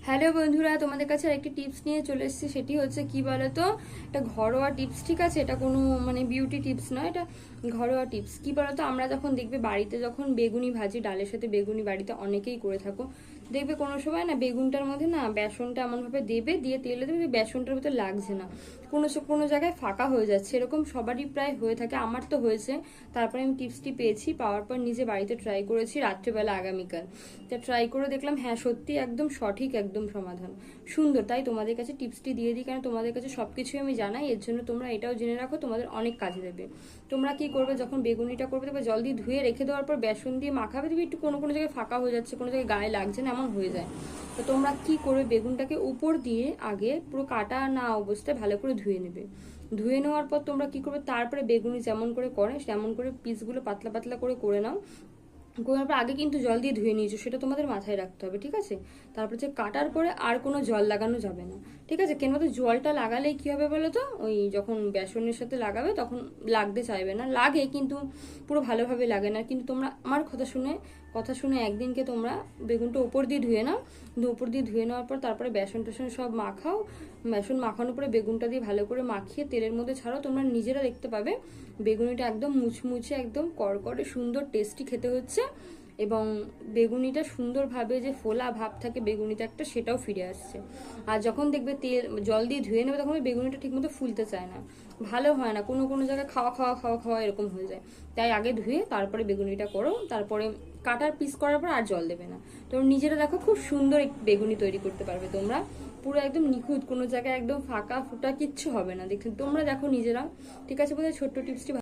Hello বন্ধুরা, তোমাদের কাছে আরেকটি টিপস নিয়ে চলে এসেছি। সেটি হচ্ছে কি বলতো, এটা ঘরোয়া টিপস, ঠিক আছে? এটা কোনো মানে বিউটি টিপস নয়, এটা ঘরোয়া টিপস। কি বলতো, আমরা যখন দেখবে বাড়িতে যখন বেগুনি ভাজি, ডালের সাথে বেগুনি বাড়িতে অনেকেই করে থাকো, দেখবে কোনো সময় না বেগুনটার মধ্যে না বেসনটা এমনভাবে দেবে, দিয়ে তেলে দেবে, বেসনটার ভিতরে লাগছে না, কোনো কোনো জায়গায় ফাঁকা হয়ে যাচ্ছে। এরকম সবারই প্রায় হয়ে থাকে, আমার তো হয়েছে। তারপরে আমি টিপসটি পেয়েছি, পাওয়ার পর নিজে বাড়িতে ট্রাই করেছি রাত্রেবেলা আগামীকাল। তা ট্রাই করে দেখলাম হ্যাঁ সত্যি একদম সঠিক একদম সমাধান সুন্দর। তাই তোমাদের কাছে টিপসটি দিয়ে দিই, কারণ তোমাদের কাছে সবকিছুই আমি জানাই, এর জন্য তোমরা এটাও জেনে রাখো, তোমাদের অনেক কাজে দেবে। তোমরা কি করবে, যখন বেগুনিটা করবে দেখবে জল দিয়ে ধুয়ে রেখে দেওয়ার পর বেসন দিয়ে মাখাবে, দেখবে একটু কোনো কোনো জায়গায় ফাঁকা হয়ে যাচ্ছে, কোনো জায়গায় গায়ে লাগছে না, এমন হয়ে যায়। তো তোমরা কি করবে, বেগুনটাকে উপর দিয়ে আগে পুরো কাটা না অবস্থায় ভালো করে ধুয়ে নেবে। ধুয়ে নেওয়ার পর তোমরা কি করবে, তারপরে বেগুনি যেমন করে করে তেমন করে পিসগুলো পাতলা পাতলা করে নাও। করার পর আগে কিন্তু জল দিয়ে ধুয়ে নিয়েছো, সেটা তোমাদের মাথায় রাখতে হবে, ঠিক আছে? তারপর যে কাটার পরে আর কোনো জল লাগানো যাবে না, ঠিক আছে? কেন বলতো, জলটা লাগালেই কি হবে বলো তো, ওই যখন বেসনের সাথে লাগাবে তখন লাগতে চাইবে না, লাগে কিন্তু পুরো ভালোভাবে লাগে না। কিন্তু তোমরা আমার কথা শুনে একদিনকে তোমরা বেগুনটা উপর দিয়ে ধুয়ে নাও। উপর দিয়ে ধুয়ে নেওয়ার পর তারপরে বেসন টেসন সব মাখাও। বেসন মাখানোর পরে বেগুনটা দিয়ে ভালো করে মাখিয়ে তেলের মধ্যে ছাড়াও, তোমরা নিজেরা দেখতে পাবে বেগুনিটা একদম মুচমুচে, একদম করকরে সুন্দর টেস্টি খেতে হচ্ছে। এবং বেগুনিটা সুন্দরভাবে যে ফোলা ভাব থাকে বেগুনিতে একটা, সেটাও ফিরে আসছে। আর যখন দেখবে তেল জল দিয়ে ধুয়ে নেবে, তখন বেগুনিটা ঠিকমতো ফুলতে চায় না, ভালো হয় না, কোনো কোনো জায়গায় খাওয়া খাওয়া খাওয়া খাওয়া এরকম হয়ে যায়। তাই আগে ধুয়ে তারপরে বেগুনিটা করো, তারপরে কাটার পিস করার পর আর জল দেবে না। তোমরা নিজেরা দেখো, খুব সুন্দর বেগুনি তৈরি করতে পারবে তোমরা, পুরো একদম নিখুঁত, কোনো জায়গায় একদম ফাঁকা ফুটা কিচ্ছু হবে না। দেখতে তোমরা দেখো নিজেরা, ঠিক আছে? বোধহয় ছোট্ট টিপসটি